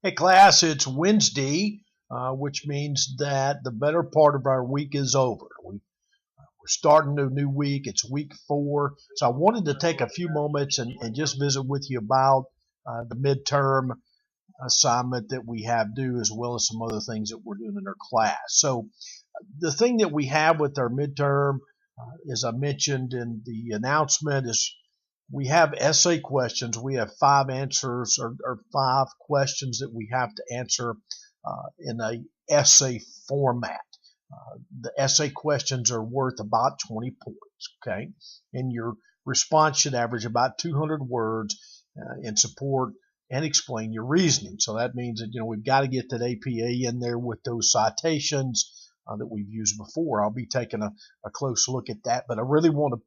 Hey class, it's Wednesday, which means that the better part of our week is over. We're starting a new week. It's week 4. So I wanted to take a few moments and just visit with you about the midterm assignment that we have due, as well as some other things that we're doing in our class. So the thing that we have with our midterm, as I mentioned in the announcement, is we have essay questions. We have 5 answers or 5 questions that we have to answer in a essay format. The essay questions are worth about 20 points, okay? And your response should average about 200 words in support and explain your reasoning. So that means that, we've got to get that APA in there with those citations that we've used before. I'll be taking a close look at that, but I really want to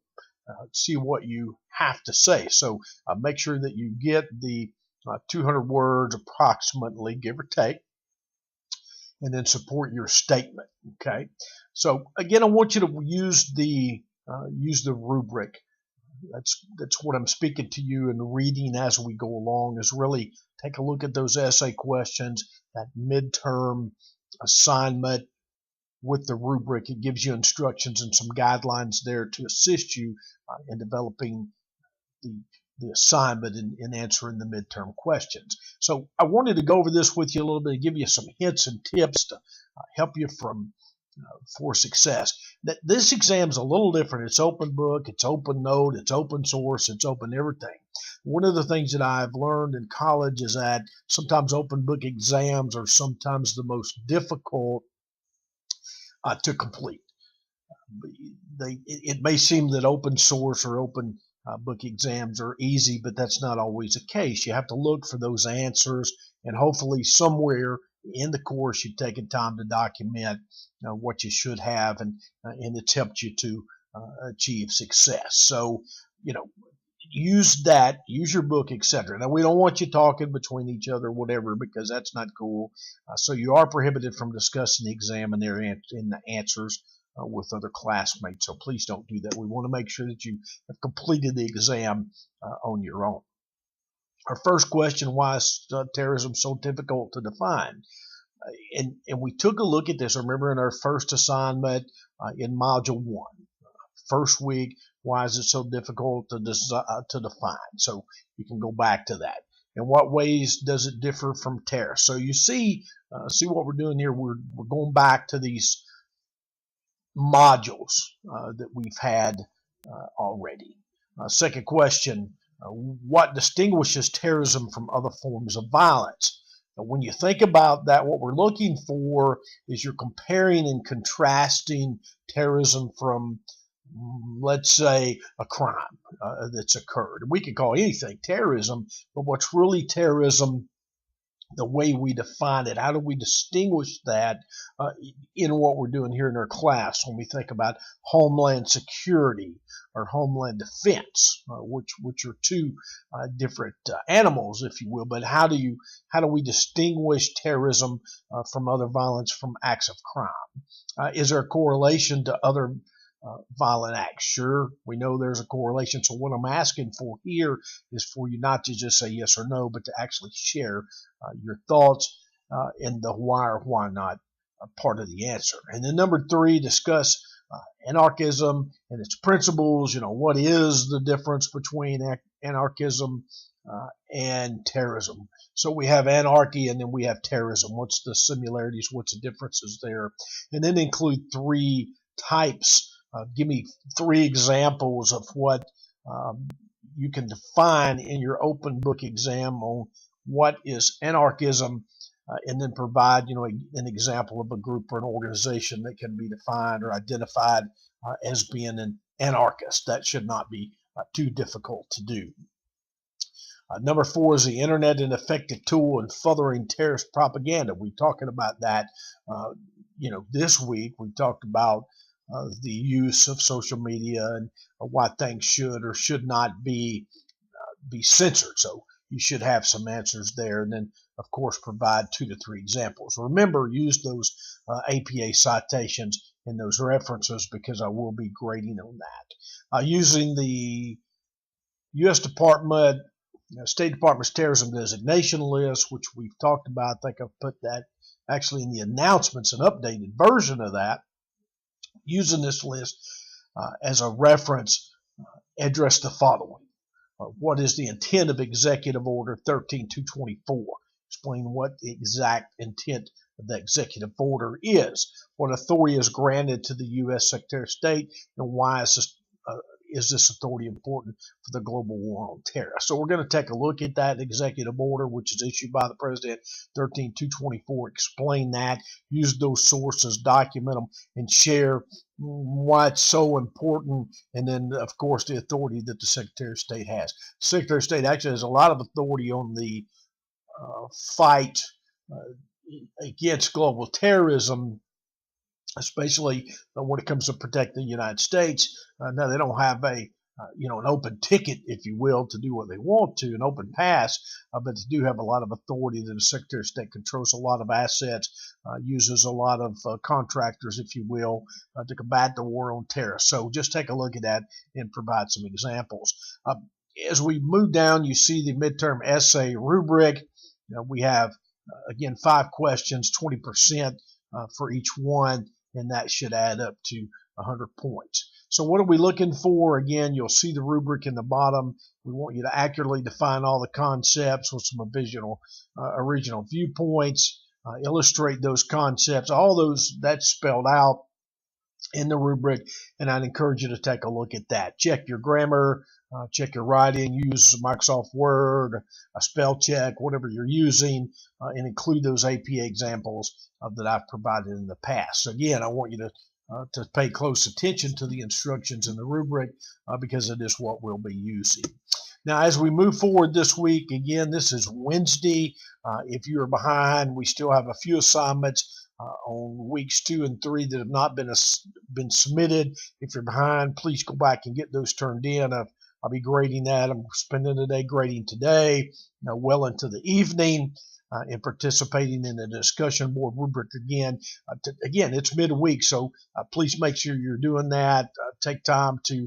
see what you have to say. So make sure that you get the 200 words approximately, give or take, and then support your statement. Okay. So again, I want you to use the rubric. That's what I'm speaking to you and reading as we go along. Is really take a look at those essay questions, that midterm assignment with the rubric. It gives you instructions and some guidelines there to assist you in developing the assignment in answering the midterm questions. So I wanted to go over this with you a little bit, give you some hints and tips to help you for success. This exam is a little different. It's open book, it's open note, it's open source, it's open everything. One of the things that I've learned in college is that sometimes open book exams are sometimes the most difficult to complete. It may seem that open source or open book exams are easy, but that's not always the case. You have to look for those answers, and hopefully somewhere in the course you've taken time to document what you should have, and it's helped you to achieve success. So, use your book, etc. Now, we don't want you talking between each other, whatever, because that's not cool. So you are prohibited from discussing the exam and the answers with other classmates. So please don't do that. We want to make sure that you have completed the exam on your own. Our first question: why is terrorism so difficult to define? And we took a look at this. Remember, in our first assignment in Module 1, first week, why is it so difficult to define? So you can go back to that. In what ways does it differ from terror? So you see what we're doing here. We're going back to these modules that we've had already. Second question: what distinguishes terrorism from other forms of violence? Now, when you think about that, what we're looking for is you're comparing and contrasting terrorism from, let's say, a crime that's occurred. We could call anything terrorism, but what's really terrorism, the way we define it? How do we distinguish that in what we're doing here in our class when we think about homeland security or homeland defense, which are two different animals, if you will? But how do we distinguish terrorism from other violence, from acts of crime? Is there a correlation to other violent acts? Sure, we know there's a correlation. So what I'm asking for here is for you not to just say yes or no, but to actually share your thoughts in the why or why not part of the answer. And then number 3, discuss anarchism and its principles. What is the difference between anarchism and terrorism? So we have anarchy and then we have terrorism. What's the similarities? What's the differences there? And then include 3 types. Give me 3 examples of what you can define in your open book exam on what is anarchism, and then provide an example of a group or an organization that can be defined or identified as being an anarchist. That should not be too difficult to do. Number 4 is the internet an effective tool in furthering terrorist propaganda. We're talking about that. This week we talked about the use of social media and why things should or should not be censored. So you should have some answers there, and then of course provide 2 to 3 examples. Remember, use those APA citations and those references, because I will be grading on that. Using the U.S. Department State Department's terrorism designation list, which we've talked about. I think I've put that actually in the announcements, an updated version of that, using this list as a reference. Address the following. What is the intent of Executive Order 13224? Explain what the exact intent of the executive order is. What authority is granted to the U.S. Secretary of State, and why is this authority important for the global war on terror? So we're going to take a look at that executive order, which is issued by the President, 13224, explain that, use those sources, document them, and share why it's so important, and then, of course, the authority that the Secretary of State has. The Secretary of State actually has a lot of authority on the fight against global terrorism, especially when it comes to protecting the United States. Now, they don't have an open ticket, if you will, to do what they want to, an open pass, but they do have a lot of authority. That the Secretary of State controls a lot of assets, uses a lot of contractors, if you will, to combat the war on terror. So just take a look at that and provide some examples. As we move down, you see the midterm essay rubric. We have, again, 5 questions, 20% for each one, and that should add up to 100 points. So what are we looking for? Again, you'll see the rubric in the bottom. We want you to accurately define all the concepts with some original viewpoints, illustrate those concepts. All those, that's spelled out in the rubric, and I'd encourage you to take a look at that. Check your grammar, check your writing, use Microsoft Word, a spell check, whatever you're using, and include those APA examples that I've provided in the past. So again, I want you to pay close attention to the instructions in the rubric because it is what we'll be using. Now, as we move forward this week, again, this is Wednesday. If you're behind, we still have a few assignments on weeks 2 and 3 that have not been submitted. If you're behind, please go back and get those turned in. I'll be grading that. I'm spending the day grading today, well into the evening, and participating in the discussion board rubric again. Again, it's midweek, so please make sure you're doing that. Take time to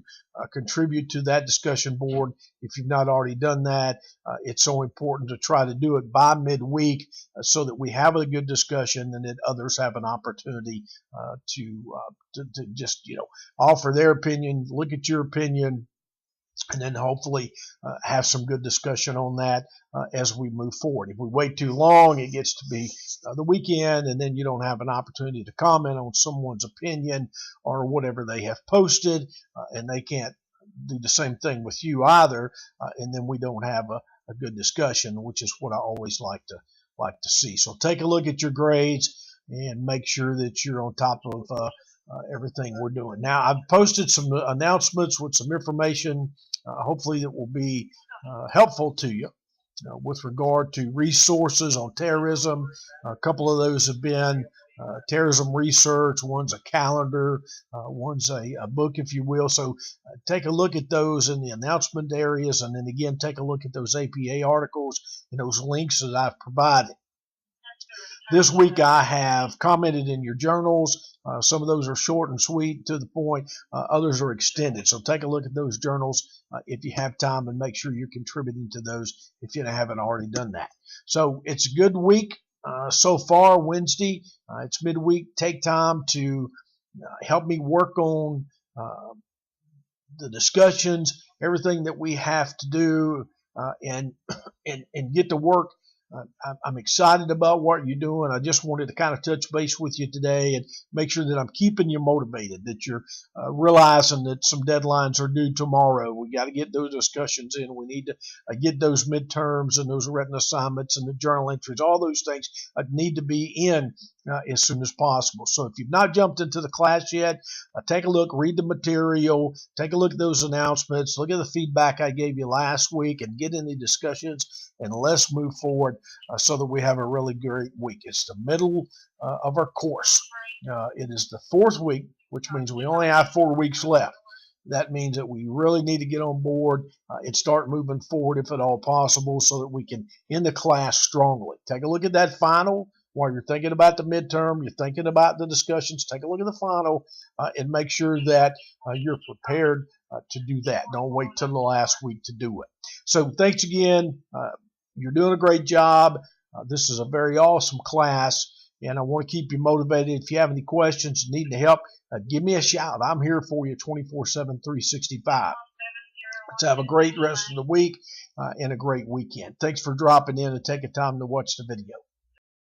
contribute to that discussion board if you've not already done that. It's so important to try to do it by midweek so that we have a good discussion and that others have an opportunity to just offer their opinion, look at your opinion, and then hopefully have some good discussion on that as we move forward. If we wait too long, it gets to be the weekend, and then you don't have an opportunity to comment on someone's opinion or whatever they have posted, and they can't do the same thing with you either, and then we don't have a good discussion, which is what I always like to see. So take a look at your grades and make sure that you're on top of everything we're doing. Now, I've posted some announcements with some information, hopefully that will be helpful to you with regard to resources on terrorism. A couple of those have been terrorism research. One's a calendar, one's a book, if you will. So take a look at those in the announcement areas, and then again, take a look at those APA articles and those links that I've provided. This week I have commented in your journals. Some of those are short and sweet, to the point. Others are extended. So take a look at those journals if you have time, and make sure you're contributing to those if you haven't already done that. So it's a good week so far, Wednesday. It's midweek. Take time to help me work on the discussions, everything that we have to do, and get to work. I'm excited about what you're doing. I just wanted to kind of touch base with you today and make sure that I'm keeping you motivated, that you're realizing that some deadlines are due tomorrow. We got to get those discussions in. We need to get those midterms and those written assignments and the journal entries. All those things need to be in as soon as possible. So if you've not jumped into the class yet, take a look, read the material, take a look at those announcements, look at the feedback I gave you last week, and get in the discussions, and let's move forward so that we have a really great week. It's the middle of our course. It is the 4th week, which means we only have 4 weeks left. That means that we really need to get on board and start moving forward, if at all possible, so that we can end the class strongly. Take a look at that final. while you're thinking about the midterm, you're thinking about the discussions, take a look at the final and make sure that you're prepared to do that. Don't wait till the last week to do it. So thanks again. You're doing a great job. This is a very awesome class, and I want to keep you motivated. If you have any questions, need any help, give me a shout. I'm here for you 24/7, 365. Let's have a great rest of the week and a great weekend. Thanks for dropping in and taking time to watch the video.